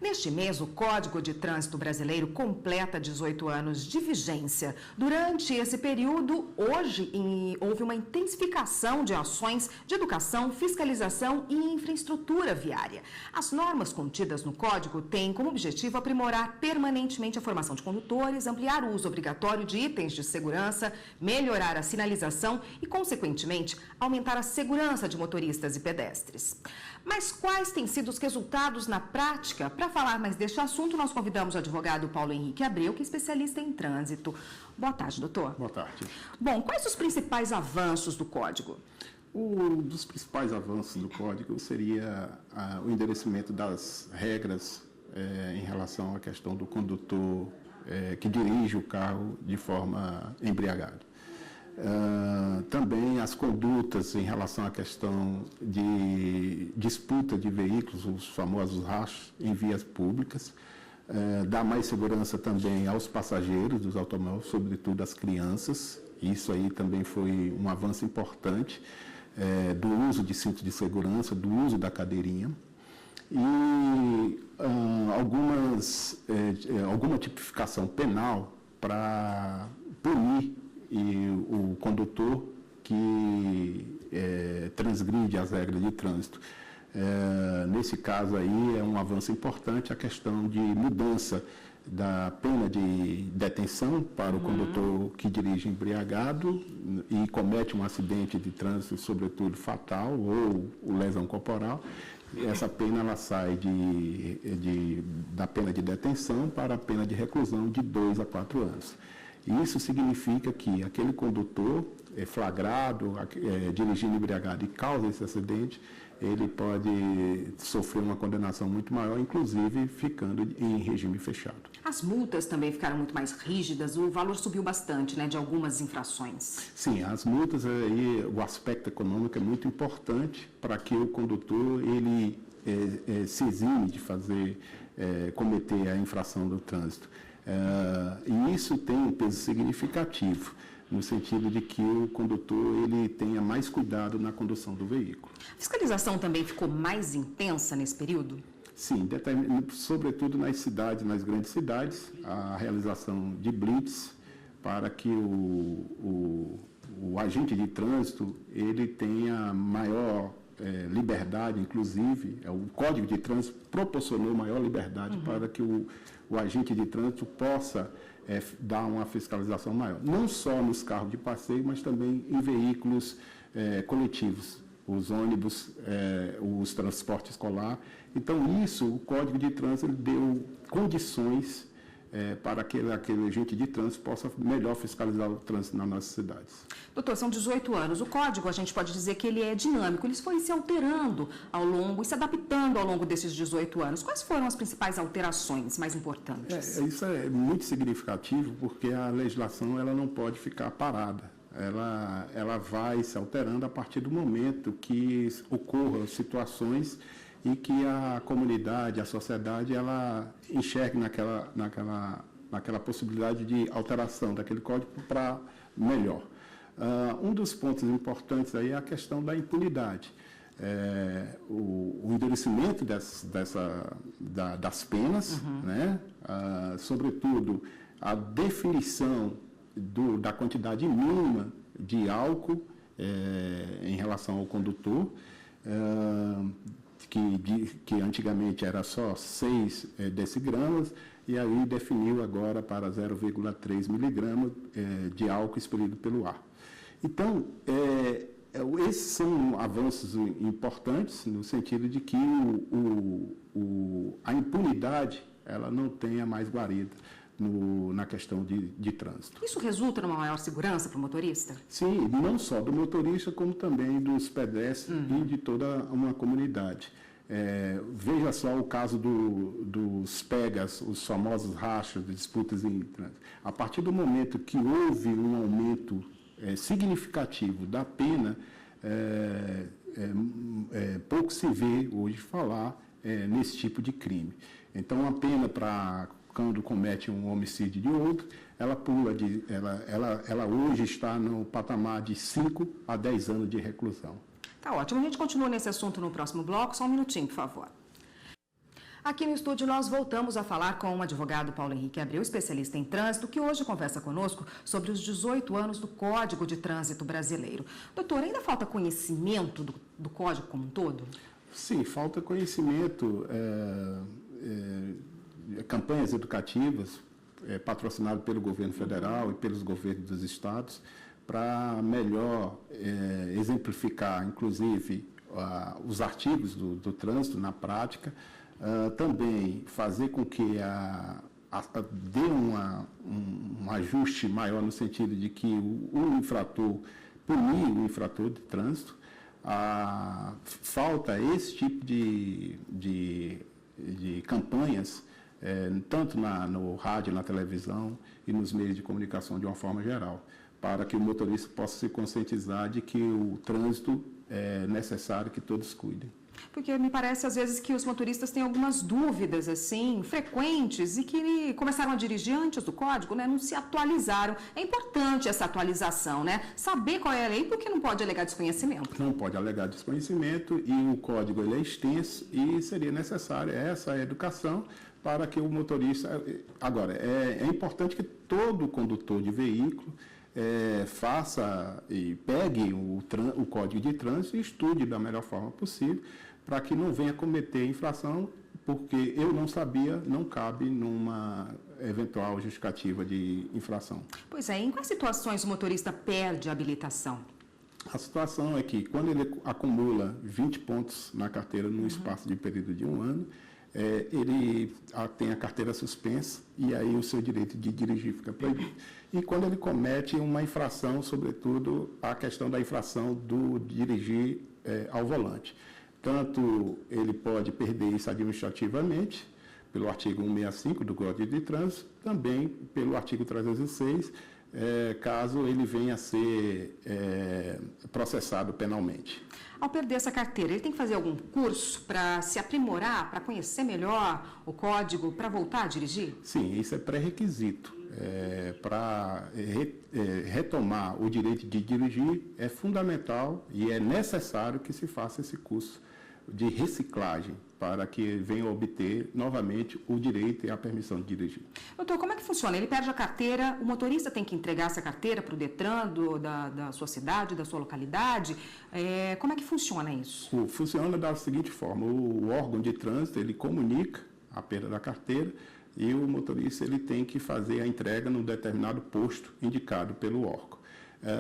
Neste mês, o Código de Trânsito Brasileiro completa 18 anos de vigência. Durante esse período, houve uma intensificação de ações de educação, fiscalização e infraestrutura viária. As normas contidas no Código têm como objetivo aprimorar permanentemente a formação de condutores, ampliar o uso obrigatório de itens de segurança, melhorar a sinalização e, consequentemente, aumentar a segurança de motoristas e pedestres. Mas quais têm sido os resultados na prática? Para falar mais deste assunto, nós convidamos o advogado Paulo Henrique Abreu, que é especialista em trânsito. Boa tarde, doutor. Boa tarde. Bom, quais os principais avanços do Código? Um dos principais avanços do Código seria o endereçamento das regras em relação à questão do condutor que dirige o carro de forma embriagada. Também as condutas em relação à questão de disputa de veículos, os famosos rachos em vias públicas, dá mais segurança também aos passageiros dos automóveis, sobretudo às crianças. Isso aí também foi um avanço importante do uso de cinto de segurança, do uso da cadeirinha. E alguma tipificação penal para punir o condutor que transgride as regras de trânsito. Nesse caso aí é um avanço importante a questão de mudança da pena de detenção para o condutor que dirige embriagado e comete um acidente de trânsito, sobretudo fatal ou lesão corporal. Essa pena ela sai da pena de detenção para a pena de reclusão de 2 a 4 anos. Isso significa que aquele condutor flagrado, dirigindo embriagado e causa esse acidente, ele pode sofrer uma condenação muito maior, inclusive ficando em regime fechado. As multas também ficaram muito mais rígidas, o valor subiu bastante, né, de algumas infrações. Sim, as multas, aí, o aspecto econômico é muito importante para que o condutor ele se exime de cometer a infração do trânsito. E isso tem um peso significativo, no sentido de que o condutor ele tenha mais cuidado na condução do veículo. A fiscalização também ficou mais intensa nesse período? Sim, sobretudo nas cidades, nas grandes cidades, a realização de blitz para que o agente de trânsito ele tenha maior liberdade, inclusive, o Código de Trânsito proporcionou maior liberdade para que o agente de trânsito possa dar uma fiscalização maior. Não só nos carros de passeio, mas também em veículos coletivos, os ônibus, os transportes escolar. Então, o Código de Trânsito deu condições para que aquele agente de trânsito possa melhor fiscalizar o trânsito nas nossas cidades. Doutor, são 18 anos. O Código, a gente pode dizer que ele é dinâmico. Ele foi se alterando ao longo e se adaptando ao longo desses 18 anos. Quais foram as principais alterações mais importantes? Isso é muito significativo, porque a legislação ela não pode ficar parada. Ela vai se alterando a partir do momento que ocorram situações e que a comunidade, a sociedade, ela enxergue naquela possibilidade de alteração daquele código para melhor. Um dos pontos importantes aí é a questão da impunidade. O endurecimento das penas, né? Sobretudo a definição da quantidade mínima de álcool em relação ao condutor, que antigamente era só 6 decigramas, e aí definiu agora para 0,3 miligramas de álcool expelido pelo ar. Então, esses são avanços importantes no sentido de que a impunidade ela não tenha mais guarida na questão de trânsito. Isso resulta numa maior segurança para o motorista? Sim, não só do motorista, como também dos pedestres e de toda uma comunidade. Veja só o caso dos pegas, os famosos rachos de disputas em trânsito. A partir do momento que houve um aumento significativo da pena, pouco se vê hoje falar nesse tipo de crime. Então, a pena para quando comete um homicídio de outro, ela hoje está no patamar de 5 a 10 anos de reclusão. Tá ótimo. A gente continua nesse assunto no próximo bloco. Só um minutinho, por favor. Aqui no estúdio nós voltamos a falar com o advogado Paulo Henrique Abreu, especialista em trânsito, que hoje conversa conosco sobre os 18 anos do Código de Trânsito Brasileiro. Doutor, ainda falta conhecimento do Código como um todo? Sim, falta conhecimento, campanhas educativas patrocinadas pelo governo federal e pelos governos dos estados para melhor exemplificar, inclusive, os artigos do trânsito na prática, também fazer com que dê um ajuste maior no sentido de que o infrator, punir o infrator de trânsito. Falta esse tipo de campanhas, tanto no rádio, na televisão e nos meios de comunicação de uma forma geral, para que o motorista possa se conscientizar de que o trânsito é necessário que todos cuidem. Porque me parece, às vezes, que os motoristas têm algumas dúvidas, assim, frequentes, e que começaram a dirigir antes do código, né? Não se atualizaram. É importante essa atualização, né? Saber qual é a lei, porque não pode alegar desconhecimento. Não pode alegar desconhecimento, e o código ele é extenso, e seria necessária essa educação para que o motorista... Agora, é importante que todo condutor de veículo faça e pegue o Código de Trânsito e estude da melhor forma possível, para que não venha cometer infração, porque eu não sabia, não cabe numa eventual justificativa de infração. Pois é, em quais situações o motorista perde a habilitação? A situação é que, quando ele acumula 20 pontos na carteira num espaço de período de 1 ano, ele tem a carteira suspensa e aí o seu direito de dirigir fica proibido. E quando ele comete uma infração, sobretudo a questão da infração do dirigir ao volante. Tanto ele pode perder isso administrativamente, pelo artigo 165 do Código de Trânsito, também pelo artigo 306, caso ele venha a ser processado penalmente. Ao perder essa carteira, ele tem que fazer algum curso para se aprimorar, para conhecer melhor o código, para voltar a dirigir? Sim, isso é pré-requisito. Para retomar o direito de dirigir, é fundamental e é necessário que se faça esse curso de reciclagem, para que venha obter novamente o direito e a permissão de dirigir. Doutor, como é que funciona? Ele perde a carteira, o motorista tem que entregar essa carteira para o Detran da sua cidade, da sua localidade? Como é que funciona isso? Funciona da seguinte forma: o órgão de trânsito, ele comunica a perda da carteira e o motorista ele tem que fazer a entrega num determinado posto indicado pelo órgão.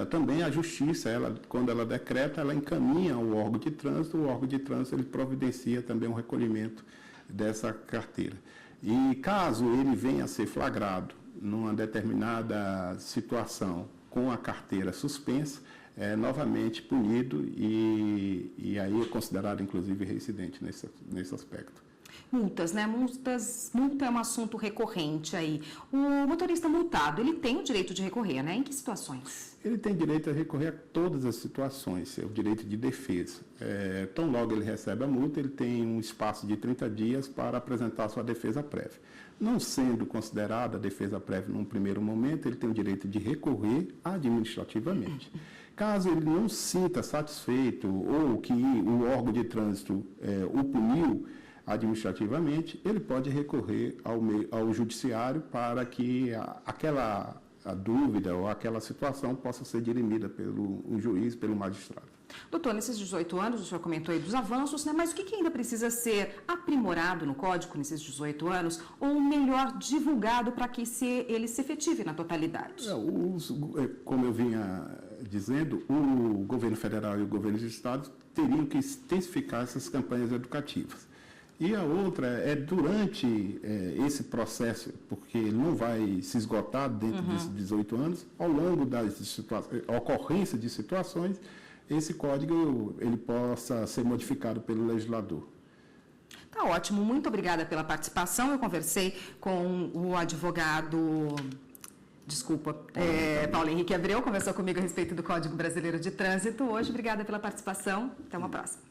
Também a justiça, quando ela decreta, ela encaminha ao órgão de trânsito, o órgão de trânsito ele providencia também o recolhimento dessa carteira. E caso ele venha a ser flagrado numa determinada situação com a carteira suspensa, é novamente punido e aí é considerado inclusive reincidente nesse aspecto. Multas, né? Multa é um assunto recorrente aí. O motorista multado, ele tem o direito de recorrer, né? Em que situações? Ele tem direito a recorrer a todas as situações, é o direito de defesa. Tão logo ele recebe a multa, ele tem um espaço de 30 dias para apresentar sua defesa prévia. Não sendo considerada a defesa prévia num primeiro momento, ele tem o direito de recorrer administrativamente. Caso ele não se sinta satisfeito ou que o órgão de trânsito o puniu administrativamente, ele pode recorrer ao judiciário para que aquela dúvida ou aquela situação possa ser dirimida pelo juiz, pelo magistrado. Doutor, nesses 18 anos, o senhor comentou aí dos avanços, né? Mas o que ainda precisa ser aprimorado no Código nesses 18 anos ou melhor divulgado para que ele se efetive na totalidade? Como eu vinha dizendo, o governo federal e o governo dos estados teriam que intensificar essas campanhas educativas. E a outra durante esse processo, porque ele não vai se esgotar dentro desses 18 anos, ao longo das ocorrência de situações, esse código ele possa ser modificado pelo legislador. Tá ótimo, muito obrigada pela participação. Eu conversei com o advogado... Paulo Henrique Abreu, conversou comigo a respeito do Código Brasileiro de Trânsito hoje. Obrigada pela participação. Até uma próxima.